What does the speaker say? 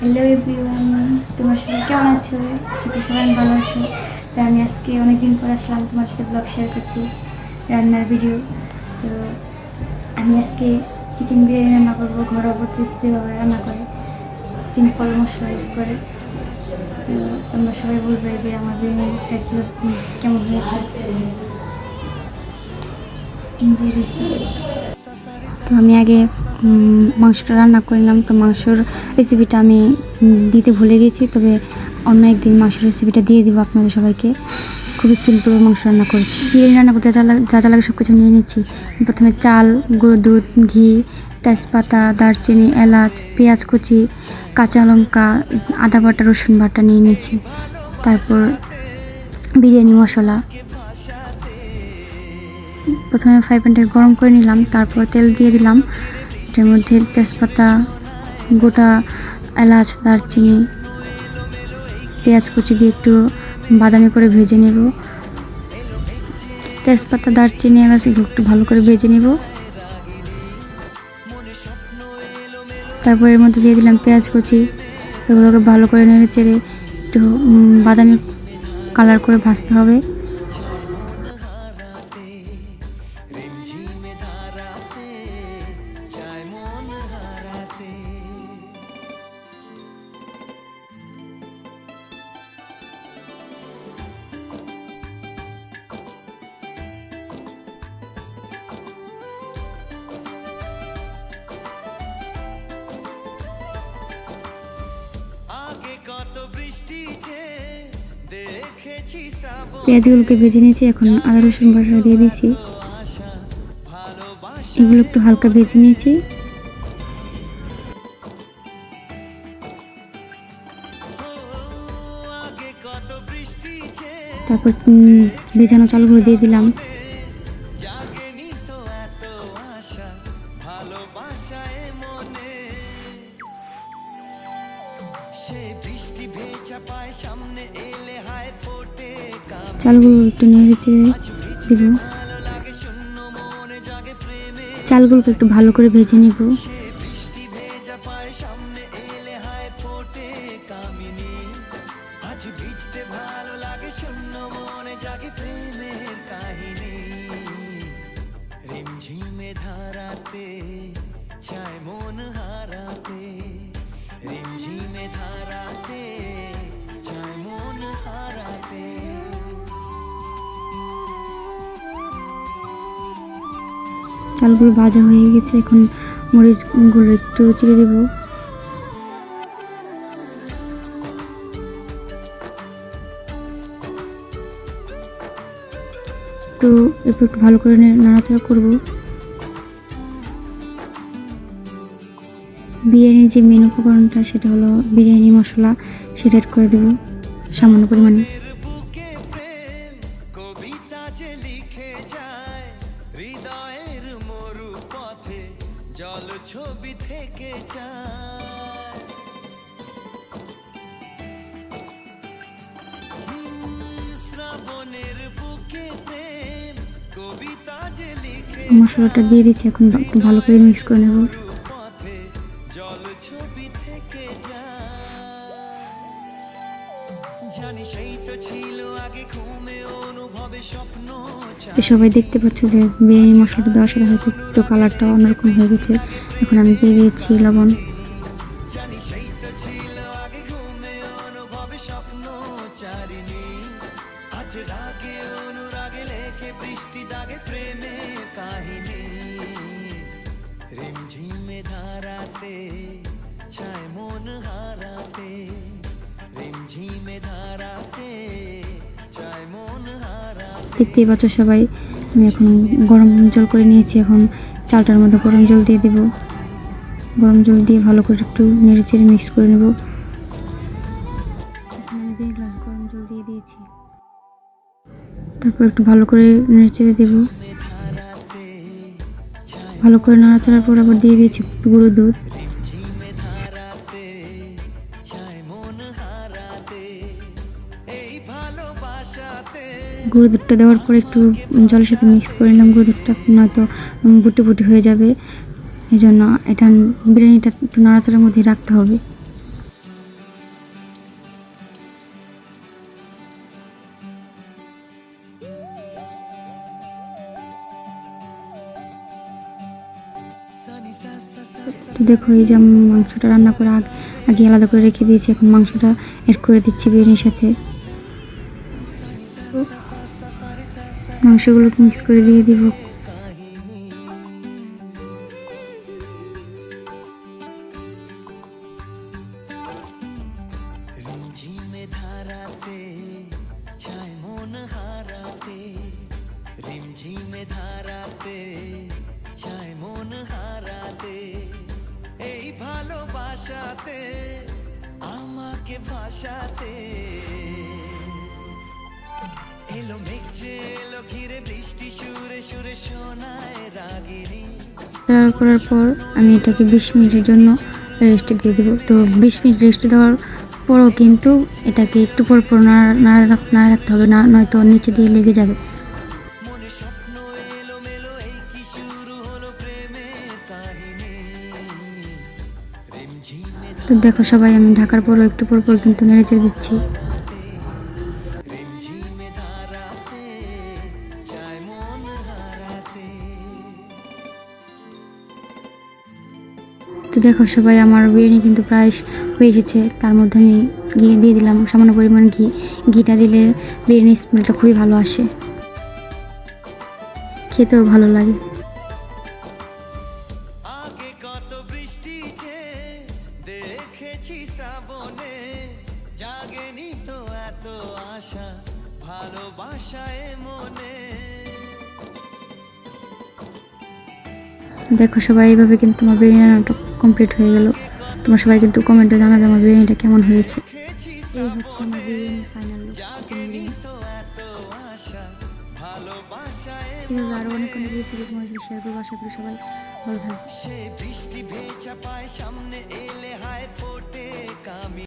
Hello everyone, তোমার সবাই কেমন আছো? আশা করি সবাই ভালো আছো। তো আমি আজকে অনেকদিন পর আসলাম তোমার সাথে ব্লগ শেয়ার করতে, রান্নার ভিডিও। তো আমি আজকে চিকেন বিরিয়ানি রান্না করবো ঘরোয়া পদ্ধতিতে, যেভাবে রান্না করে সিম্পল মশলা ইউজ করে। তো তোমরা সবাই বলবে যে আমার বিরিয়ানিটা কেমন হয়েছে। এনজয় দেখি। তো আমি আগে মাংসটা রান্না করলাম। তো মাংসর রেসিপিটা আমি দিতে ভুলে গেছি, তবে অন্য একদিন মাংসের রেসিপিটা দিয়ে দিব আপনাদের সবাইকে। খুবই সিম্পল মাংস রান্না করছি। বিরিয়ানি রান্না করতে যা যা লাগে সব কিছু নিয়ে নিচ্ছি। প্রথমে চাল, গুঁড়ো দুধ, ঘি, তেজপাতা, দারচিনি, এলাচ, পেঁয়াজ কুচি, কাঁচা লঙ্কা, আদা বাটা, রসুন বাটা নিয়ে নিচ্ছি। তারপর বিরিয়ানি মশলা প্রথমে ফ্রাই প্যানটাকে গরম করে নিলাম, তারপর তেল দিয়ে দিলাম। এটার মধ্যে তেজপাতা, গোটা এলাচ, দারচিনি, পেঁয়াজ কুচি দিয়ে একটু বাদামি করে ভেজে নেব। তেজপাতা, দারচিনি, এলাচ এগুলো একটু ভালো করে ভেজে নেব। তারপর এর মধ্যে দিয়ে দিলাম পেঁয়াজ কুচি। এগুলোকে ভালো করে নেড়ে চেড়ে একটু বাদামি কালার করে ভাজতে হবে। পেঁয়াজগুলোকে ভেজে নিয়েছি, এখন আদা রসুন বাটা দিয়ে দিয়েছি। এগুলো একটু হালকা ভেজে নিয়েছি। তারপর ভেজানো চালগুলো দিয়ে দিলাম। চালগুলো একটু নেড়ে চেড়ে দেব। চালগুলোকে একটু ভালো করে ভেজে নেব। চালগুলো ভাজা হয়ে গেছে, এখন মরিচগুলো একটু চিড়ে দেব। তো এরপর একটু ভালো করে নাড়াচাড়া করব। বিরিয়ানির যে মেন উপকরণটা সেটা হলো বিরিয়ানি মশলা, সেটা অ্যাড করে দেব সামান্য পরিমাণে। জল ছবি থেকে মশলাটা দিয়ে দিচ্ছি, এখন একটু ভালো করে মিক্স করে নেব। সবাই দেখতে পাচ্ছ যে বিরিয়ানি মশলাটা দেওয়ার সাথে হয়তো একটু কালারটা অন্যরকম হয়ে গেছে। এখন আমি দিয়ে দিয়েছি লবণ। দেখতেই পাচ্ছ সবাই, আমি এখন গরম জল করে নিয়েছি। এখন চালটার মধ্যে গরম জল দিয়ে দেব। গরম জল দিয়ে ভালো করে একটু নেড়ে চেড়ে মিক্স করে নেব। এখানে আমি 2 গ্লাস গরম জল দিয়ে দিয়েছি। তারপর একটু ভালো করে নেড়ে চেড়ে দেব। ভালো করে নাড়াচাড়ার পর আবার দিয়ে দিয়েছি গুঁড়ো দুধ। গুঁড়ো দুধটা দেওয়ার পর একটু জলের সাথে মিক্স করে নিলাম। গুঁড়ো দুধটা নয়তো বুটি বুটি হয়ে যাবে, এই জন্য এটা বিরিয়ানিটা একটু নাড়াচাড়ার মধ্যে রাখতে হবে। দেখো এই যে আমি মাংসটা রান্না করে আগে আলাদা করে রেখে দিয়েছি, এখন মাংসটা এড করে দিচ্ছি বিরিয়ানির সাথে। মাংসগুলোকে মিক্স করে দিয়ে দিব। ঝিমে ধারাতে চায় মন হারাতে, এই ভালোবাসাতে আমাকে ভাসাতে, এলো মেঘ যে এলো ঘিরে বৃষ্টি সুরে সুরে শোনায় রাগিনী। তৈরি করার পর আমি এটাকে 20 মিনিটের জন্য রেস্টে দিয়ে দেবো। তো 20 মিনিট রেস্ট দেওয়ার পরও কিন্তু এটাকে একটু পর পর না রাখতে হবে, না নয়তো নিচে দিয়ে লেগে যাবে। মনে স্বপ্ন এলো মেলো, এই কি শুরু হলো প্রেমের কাহিনী। রিমঝিমে তো দেখো সবাই, আমি ঢাকার পরও একটু পর পর কিন্তু নেড়েচেড়ে দিচ্ছি। রিমঝিমে ধারাতে চায় মন হারাতে। তো দেখো সবাই, আমার বিরিয়ানি কিন্তু প্রায় হয়ে এসেছে। তার মধ্যে আমি ঘি দিয়ে দিলাম, সামান্য পরিমাণ ঘি। ঘিটা দিলে বিরিয়ানির স্মেলটা খুবই ভালো আসে, খেতেও ভালো লাগে। আগে কত বৃষ্টি যে দেখেছি শ্রাবণে, জাগেনি তো এত আশা ভালোবাসায় মনে। দেখো সবাই, এইভাবে কিন্তু আমার বিরিয়ানিটা কমপ্লিট হয়ে গেল। তোমরা সবাই কিন্তু কমেন্টে জানাবে আমার বিরিয়ানিটা কেমন হয়েছে। দেখেছি এই হচ্ছে আমার বিরিয়ানির ফাইনাল লুক। জাগেনি তো এত আশা ভালোবাসায় এভাবে আরও অনেক রেসিপি তোমার সাথে শেয়ার করবো। আশা করি সবাই ভালো থাকবে। সে বৃষ্টি ভেজা পায় সামনে এলে হায় ফোটে কামি।